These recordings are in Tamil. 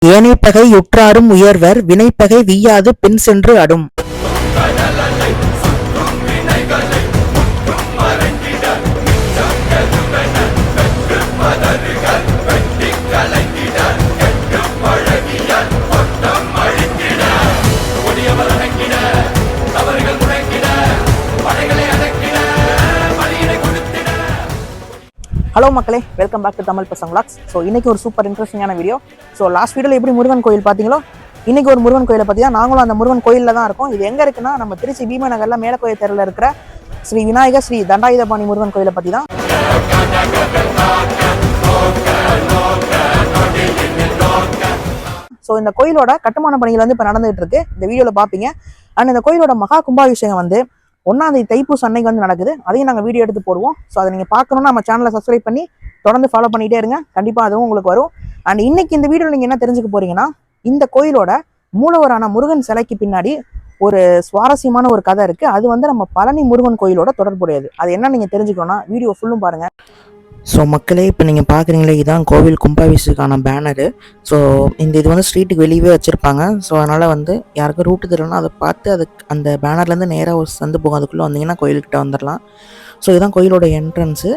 ஏனைப்பகை யுற்றாரும் உயர்வர் வினைப்பகை வீயாது பின் சென்று அடும். ஹலோ மக்களே, வெல்கம் பேக் டு தமிழ் பசங்க vlogs. ஸோ இன்றைக்கி ஒரு சூப்பர் இன்ட்ரெஸ்டிங்கான வீடியோ. ஸோ லாஸ்ட் வீடியோவில் எப்படி முருகன் கோயில் பார்த்தீங்களோ, இன்றைக்கி ஒரு முருகன் கோயிலை பற்றி தான் நாங்களும் அந்த முருகன் கோயிலில் தான் இருக்கோம். இது எங்கே இருக்குன்னா, நம்ம திருச்சி பீமா நகரில் மேலக்கோயில் தெருவில் இருக்கிற ஸ்ரீ விநாயகர் ஸ்ரீ தண்டாயுதபாணி முருகன் கோயிலை பற்றி தான். ஸோ இந்த கோயிலோட கட்டுமான பணிகள் வந்து இப்போ நடந்துகிட்டு இருக்கு, இந்த வீடியோவில் பார்ப்பீங்க. அண்ட் இந்த கோயிலோட மகா கும்பாபிஷேகம் வந்து 1ஆம் தைப்பூச அன்னைக்கு வந்து நடக்குது. அதையும் நாங்கள் வீடியோ எடுத்து போடுவோம். ஸோ அதை நீங்கள் பார்க்கணுன்னா நம்ம சேனலை சப்ஸ்கிரைப் பண்ணி தொடர்ந்து ஃபாலோ பண்ணிகிட்டே இருங்க, கண்டிப்பாக அதுவும் உங்களுக்கு வரும். அண்ட் இன்னைக்கு இந்த வீடியோவில் நீங்கள் என்ன தெரிஞ்சுக்க போறீங்கன்னா, இந்த கோயிலோட மூலவரான முருகன் சிலைக்கு பின்னாடி ஒரு சுவாரஸ்யமான ஒரு கதை இருக்குது. அது வந்து நம்ம பழனி முருகன் கோயிலோட தொடர்புடையது. அது என்ன நீங்கள் தெரிஞ்சுக்கணும்னா வீடியோ ஃபுல்லும் பாருங்கள். ஸோ மக்களே, இப்போ நீங்கள் பார்க்குறீங்களே, இதுதான் கோவில் கும்பாபிஷேகான பேனரு. ஸோ இது வந்து ஸ்ட்ரீட்டுக்கு வெளியவே வச்சுருப்பாங்க. ஸோ அதனால் வந்து யாருக்கும் ரூட்டு தெரியலன்னா அதை பார்த்து அதுக்கு அந்த பேனர்லேருந்து நேராக ஒரு சந்து போகும், அதுக்குள்ளே வந்தீங்கன்னா கோயில்கிட்ட வந்துடலாம். ஸோ இதுதான் கோயிலோட என்ட்ரன்ஸு.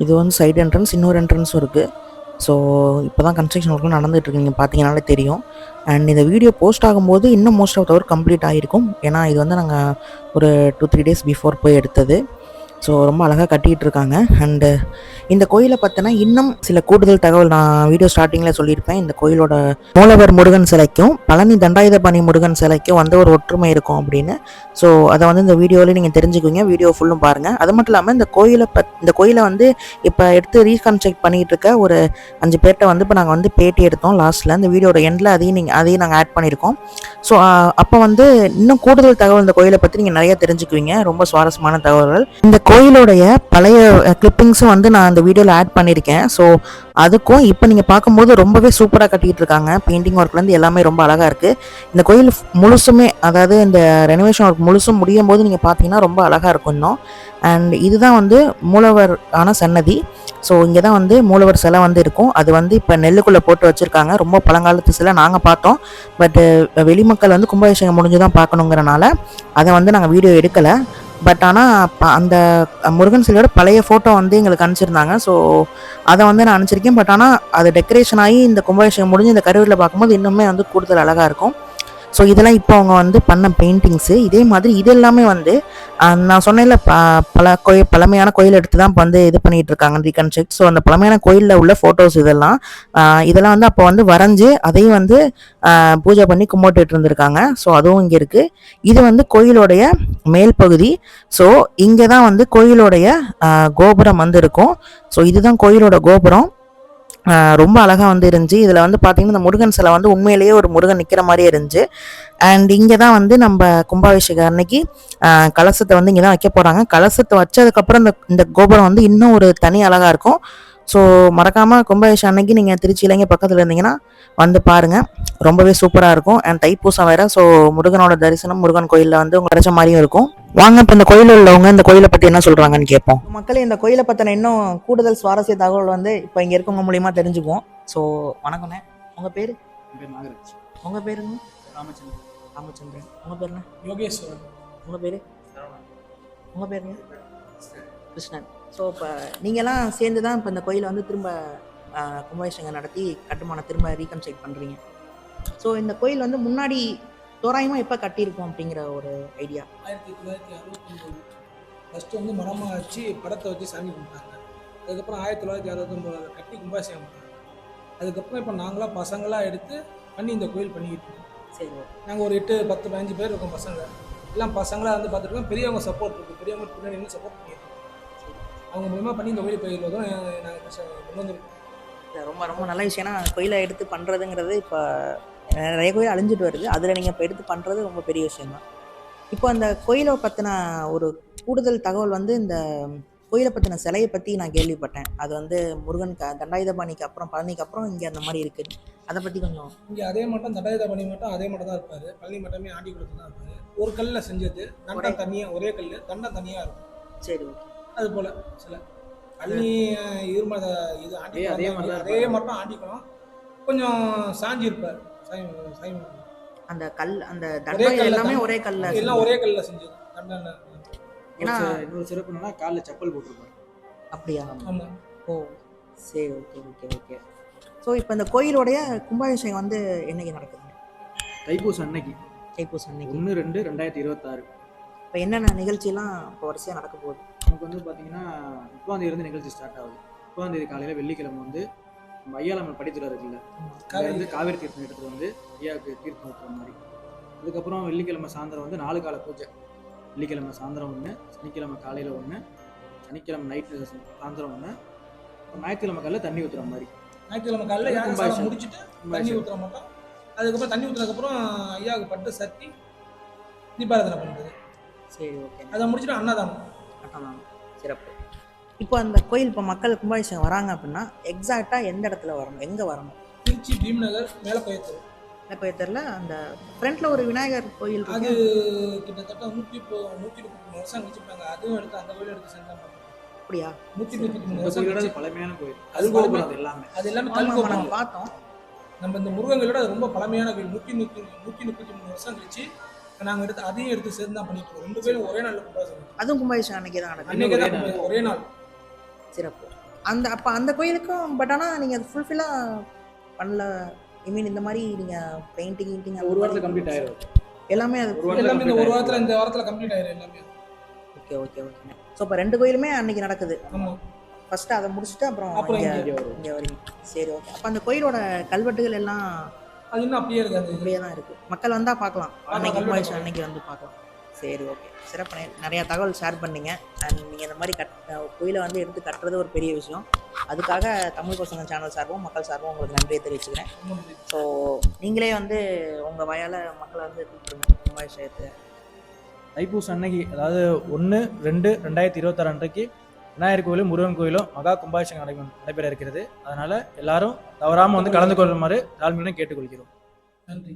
இது வந்து சைடு என்ட்ரன்ஸ், இன்னொரு என்ட்ரன்ஸும் இருக்குது. ஸோ இப்போ தான் கன்ஸ்ட்ரக்ஷன் ஒர்க்கும் நடந்துகிட்ருக்கு, நீங்கள் பார்த்தீங்கனாலே தெரியும். அண்ட் இந்த வீடியோ போஸ்ட் ஆகும்போது இன்னும் most of the work complete ஆகிருக்கும். ஏன்னா இது வந்து நாங்கள் ஒரு 2-3 days பிஃபோர் போய் எடுத்தது. ஸோ ரொம்ப அழகாக கட்டிகிட்டு இருக்காங்க. அண்டு இந்த கோயிலை பார்த்தோன்னா இன்னும் சில கூடுதல் தகவல் நான் வீடியோ ஸ்டார்டிங்கில் சொல்லியிருப்பேன். இந்த கோயிலோட மூலவர் முருகன் சிலைக்கும் பழனி தண்டாயுதபாணி முருகன் சிலைக்கும் வந்து ஒரு ஒற்றுமை இருக்கும் அப்படின்னு. ஸோ அதை வந்து இந்த வீடியோவில் நீங்கள் தெரிஞ்சுக்குவீங்க, வீடியோ ஃபுல்லும் பாருங்கள். அது மட்டும் இல்லாமல் இந்த கோயிலை வந்து இப்போ எடுத்து ரீகன்ஸ்ட்ரக்ட் பண்ணிகிட்டு இருக்க ஒரு 5 பேர்கிட்ட வந்து இப்போ நாங்கள் வந்து பேட்டி எடுத்தோம் லாஸ்ட்டில். இந்த வீடியோட எண்டில் அதையும் நாங்கள் ஆட் பண்ணியிருக்கோம். ஸோ அப்போ வந்து இன்னும் கூடுதல் தகவல் இந்த கோயிலை பற்றி நீங்கள் நிறைய தெரிஞ்சுக்குவீங்க, ரொம்ப சுவாரஸ்யமான தகவல்கள். இந்த கோயிலோடைய பழைய கிளிப்பிங்ஸும் வந்து நான் அந்த வீடியோவில் ஆட் பண்ணியிருக்கேன். ஸோ அதுக்கும் இப்போ நீங்கள் பார்க்கும்போது ரொம்பவே சூப்பராக கட்டிகிட்டு இருக்காங்க. பெயிண்டிங் ஒர்க்லேருந்து எல்லாமே ரொம்ப அழகாக இருக்குது. இந்த கோயில் முழுசுமே, அதாவது இந்த ரெனோவேஷன் ஒர்க் முழுசும் முடியும் போது நீங்கள் பார்த்தீங்கன்னா ரொம்ப அழகாக இருக்கும் இன்னும். அண்ட் இதுதான் வந்து மூலவர் ஆன சன்னதி. ஸோ இங்கே தான் வந்து மூலவர் சிலை வந்து இருக்கும். அது வந்து இப்போ நெல்லுக்குள்ளே போட்டு வச்சுருக்காங்க. ரொம்ப பழங்காலத்து சிலை நாங்கள் பார்த்தோம். பட்டு வெளிமக்கள் வந்து கும்பாபிஷேகம் முடிஞ்சு தான் பார்க்கணுங்கிறனால அதை வந்து நாங்கள் வீடியோ எடுக்கலை. பட் ஆனால் அந்த முருகன் சிலையோட பழைய ஃபோட்டோ வந்து எங்களுக்கு அனுப்பிச்சிருந்தாங்க. ஸோ அதை வந்து நான் அனுப்பிச்சிருக்கேன். பட் ஆனால் அது டெக்கரேஷன் ஆகி இந்த கும்பாபிஷேகம் முடிஞ்சு இந்த கருவறையில் பார்க்கும்போது இன்னுமே வந்து கூடுதல் அழகாக இருக்கும். ஸோ இதெல்லாம் இப்போ அவங்க வந்து பண்ண பெயிண்டிங்ஸு. இதே மாதிரி இது எல்லாமே வந்து நான் சொன்னேன்ல, பழமையான கோயில் எடுத்து தான் வந்து இது பண்ணிகிட்டு இருக்காங்க ரீகன்ஸ்ட்ரக்ட். ஸோ அந்த பழமையான கோயிலில் உள்ள ஃபோட்டோஸ் இதெல்லாம் வந்து அப்போ வந்து வரைஞ்சி அதையும் வந்து பூஜை பண்ணி கும்பிட்டுட்டு இருந்திருக்காங்க. ஸோ அதுவும் இங்கே இருக்குது. இது வந்து கோயிலோடைய மேல் பகுதி. ஸோ இங்கே தான் வந்து கோயிலோடைய கோபுரம் வந்து இருக்கும். ஸோ இதுதான் கோயிலோட கோபுரம். ரொம்ப அழகாக வந்து இருந்துச்சு. இதில் வந்து பார்த்திங்கன்னா இந்த முருகன் சிலை வந்து உண்மையிலேயே ஒரு முருகன் நிற்கிற மாதிரியே இருந்துச்சு. அண்ட் இங்கே தான் வந்து நம்ம கும்பாபிஷேகம் அன்னைக்கு கலசத்தை வந்து இங்கே தான் வைக்க போகிறாங்க. கலசத்தை வச்சதுக்கப்புறம் இந்த கோபுரம் வந்து இன்னும் ஒரு தனி அழகாக இருக்கும். ஸோ மறக்காமல் கும்பாபிஷேகம் அன்னைக்கு நீங்கள் திருச்சியில் இங்கே பக்கத்தில் இருந்தீங்கன்னா வந்து பாருங்கள், ரொம்பவே சூப்பராக இருக்கும். அண்ட் தைப்பூசம் வேறு. ஸோ முருகனோட தரிசனம் முருகன் கோயிலில் வந்து உங்கள் கிடைச்ச மாதிரியும் இருக்கும். வாங்க இப்போ இந்த கோயிலில் உள்ளவங்க இந்த கோயிலை பற்றி என்ன சொல்கிறாங்கன்னு கேட்போம். மக்களே, இந்த கோயிலை பற்றின இன்னும் கூடுதல் சுவாரஸ்ய தகவல் வந்து இப்போ இங்கே இருக்கவங்க மூலியமாக தெரிஞ்சுக்குவோம். ஸோ வணக்கண்ணே, உங்கள் பேர்? நாகராஜ். உங்கள் பேருங்க? ராமச்சந்திரன். ராமச்சந்திரன். உங்கள் பேருண்ணே? யோகேஸ்வரன். உங்கள் பேர்? உங்கள் பேருங்க? கிருஷ்ணன். ஸோ இப்போ நீங்கள்லாம் சேர்ந்து தான் இப்போ இந்த கோயிலை வந்து திரும்ப கும்பாபிஷேகம் நடத்தி கட்டுமான திரும்ப ரீகன்ஸ்ட்ரக்ட் பண்ணுறீங்க. ஸோ இந்த கோயில் வந்து முன்னாடி தோராயமாக எப்போ கட்டியிருக்கோம் அப்படிங்கிற ஒரு ஐடியா? 1969 ஃபஸ்ட்டு வந்து மரமாக வச்சு படத்தை வச்சு சாமி கும்பிட்டாங்க. அதுக்கப்புறம் 1969 அதை கட்டி கும்பாபிஷேகம் பண்ணாங்க. அதுக்கப்புறம் இப்போ நாங்களாம் பசங்களாக எடுத்து பண்ணி இந்த கோயில் பண்ணிக்கிட்டு இருக்கோம். சரி, நாங்கள் ஒரு 8-10-15 பேர் இருக்கோம் பசங்க. எல்லாம் பசங்களாக வந்து பார்த்துருக்கோம். பெரியவங்க சப்போர்ட் இருக்குது, பெரியவங்க பின்னாடி இன்னும் சப்போர்ட் பண்ணியிருக்கோம். அவங்க மூலமாக பண்ணி இந்த கோயில் பயிர்வதும் நாங்கள் கொண்டு வந்துருக்கோம். ரொம்ப ரொம்ப நல்ல விஷயம். ஏன்னா கோயிலை எடுத்து பண்ணுறதுங்கிறது இப்போ நிறைய கோயில் அழிஞ்சிட்டு வருது. அதில் நீங்கள் இப்போ எடுத்து பண்ணுறது ரொம்ப பெரிய விஷயம்தான். இப்போ அந்த கோயிலை பற்றின ஒரு கூடுதல் தகவல் வந்து இந்த கோயிலை பற்றின சிலையை பற்றி நான் கேள்விப்பட்டேன். அது வந்து முருகன் தண்டாயுதபாணிக்கு அப்புறம் பழனிக்கு அப்புறம் இங்கே அந்த மாதிரி இருக்குது. அதை பற்றி கொஞ்சம். இங்கே அதே மட்டும் தண்டாயுதபாணி மட்டும் அதே மட்டும் தான் இருப்பார். பழனி மட்டுமே ஆண்டி கொடுத்து தான் இருப்பார். ஒரு கல்லில் செஞ்சது, தண்டம் தனியாக, ஒரே கல் தண்டம் தனியாக இருக்கும். சரி, ஓகே. அது போல் சில பழனி இருமத இது ஆண்டி அதே மட்டும் ஆண்டிக்கணும். கொஞ்சம் சாஞ்சி இருப்பார் சாமி சாமி. அந்த கல் அந்த ஒரே தண்டம் கல்ல எல்லாமே தான். ஒரே கல்ல எல்லாம் ஒரே கல்லில் செஞ்சது தண்டனை. ஏன்னா இன்னொரு சிறப்பு என்னன்னா காலில் செப்பல் போட்டிருப்பாரு. அப்படியா? ஆமாம். ஓ சரி, ஓகே ஓகே ஓகே. ஸோ இப்போ இந்த கோயிலுடைய கும்பாபிஷேகம் வந்து என்னைக்கு நடக்குது? தைப்பூசம் அன்னைக்கு தைப்பூசம் அன்னைக்கு. 1/2/2026. இப்போ என்னென்ன நிகழ்ச்சியெல்லாம் இப்போ வரிசையாக நடக்க போகுது? நமக்கு வந்து பார்த்தீங்கன்னா 30 இருந்து நிகழ்ச்சி ஸ்டார்ட் ஆகுது. 30 காலையில் வெள்ளிக்கிழமை வந்து நம்ம ஐயாளம்மன் படித்துறை இருக்குல்ல, காவேரி. வந்து காவேரி தீர்த்தம் எடுத்துகிட்டு வந்து ஐயாவுக்கு தீர்த்தம் ஊற்றுற மாதிரி. அதுக்கப்புறம் வெள்ளிக்கிழமை சாயந்தரம் வந்து 4 கால பூஜை. வெள்ளிக்கிழமை சாயந்தரம் ஒன்று, சனிக்கிழமை காலையில் ஒன்று, சனிக்கிழமை நைட்டு சாயந்தரம் ஒன்று, ஞாயிற்றுக்கிழமை காலையில் தண்ணி ஊற்றுற மாதிரி. ஞாயிற்றுக்கிழமை காலையில் யாரும் கும்பாபிஷேகம். முடிச்சுட்டு தண்ணி ஊற்றுற மாட்டோம். அதுக்கப்புறம் தண்ணி ஊற்றுனதுக்கப்புறம் ஐயாவுக்கு பட்டு சட்டி தீபாராதனை பண்ணுறது. சரி, ஓகே. அதை முடிச்சுட்டு அன்னதானம். ஆமாம், சிறப்பு. இப்போ அந்த கோயில் இப்போ மக்கள் கும்பாபிஷேகம் வராங்க அப்படின்னா எக்ஸாக்டாக எந்த இடத்துல வரணும், எங்கே வரணும்? திருச்சி பீம்நகர் மேலப்பயத்தூர். இப்போ தெரியல, அந்த ஃப்ரண்ட்ல ஒரு விநாயகர் கோயில் அது இருக்கு. கிட்டத்தட்ட 133 வருஷம் கழிச்சுட்டாங்க. அதுவும் எடுத்து அந்த கோயில் எடுத்து செஞ்சாங்க. அப்படியா? 133 இந்த வருஷம் கோயிலோட கழிச்சு. பழமையான கோயில். அது அது கோபுரம் அது எல்லாமே. அது எல்லாமே ஆமாம், கல்கோபுரம். நம்ம பார்த்தோம். நம்ம இந்த முருகன் கோயிலோட அது ரொம்ப பழமையான கோயில். 133 வருஷம் கழிச்சு நாங்கள் எடுத்து அதையும் எடுத்து சேர்ந்து தான் பண்ணிட்டு இருக்கோம். 2 கோயிலும் ஒரே நாளில் கும்பாபிஷேகம். அதுவும் கும்பாபிஷேகம் அன்னைக்கு தான் நடக்குது. அன்னைக்கு தான் கும்பாபிஷேகம், ஒரே நாள். சிறப்பு. அந்த அப்போ அந்த கோயிலுக்கும் பட் ஆனால் நீங்கள் அது ஃபுல்ஃபில்லாக பண்ணல. ஐ மீன் இந்த மாதிரி நீங்கள் பெயிண்டிங் ஒரு வாரத்தில் கம்ப்ளீட் ஆயிரும். எல்லாமே அது. ஒரு வாரத்துல எல்லாமே இந்த complete ஒரு ஆயிரும். இந்த வாரத்தில் கம்ப்ளீட் ஆயிரும் எல்லாமே. Okay okay okay. ஸோ இப்போ 2 கோயிலுமே அன்னைக்கு நடக்குது. ஆமாம். ஃபர்ஸ்ட் அதை முடிச்சுட்டு அப்புறம் அப்புறம் இங்கே இங்கே வரும். இங்கே வரீங்க. சரி, ஓகே. அப்போ அந்த கோயிலோட கல்வெட்டுகள் எல்லாம் அது இன்னும் அப்படியே இருக்காது. இப்படியே தான் இருக்குது. மக்கள் வந்தால் பார்க்கலாம். அன்னைக்கு கல்வெட்டு கும்பாபிஷேகம் அன்னைக்கு வந்து பார்க்கலாம். சரி, ஓகே. சிறப்பு. நிறையா தகவல் ஷேர் பண்ணீங்க. அண்ட் நீங்கள் இந்த மாதிரி கோயிலை வந்து எடுத்து கட்டுறது ஒரு பெரிய விஷயம். அதுக்காக தமிழ் பசங்க சேனல் சார்பும் மக்கள் சார்பும் உங்களுக்கு நன்றியை தெரிவிச்சுக்கிறேன். ஸோ நீங்களே வந்து உங்கள் வயால் மக்களை வந்து கூப்பிடுங்க கும்பாபிஷேகத்தை. தைப்பூசம் அன்னைக்கு, அதாவது 1/2/2026 அன்றைக்கு விநாயகர் கோயிலும் முருகன் கோயிலும் மகா கும்பாபிஷேகம் நடைபெற இருக்கிறது. அதனால எல்லாரும் தவறாமல் வந்து கலந்து கொள்ளுமாறு தாழ்மையுடன் கேட்டுக்கொள்கிறோம். நன்றி.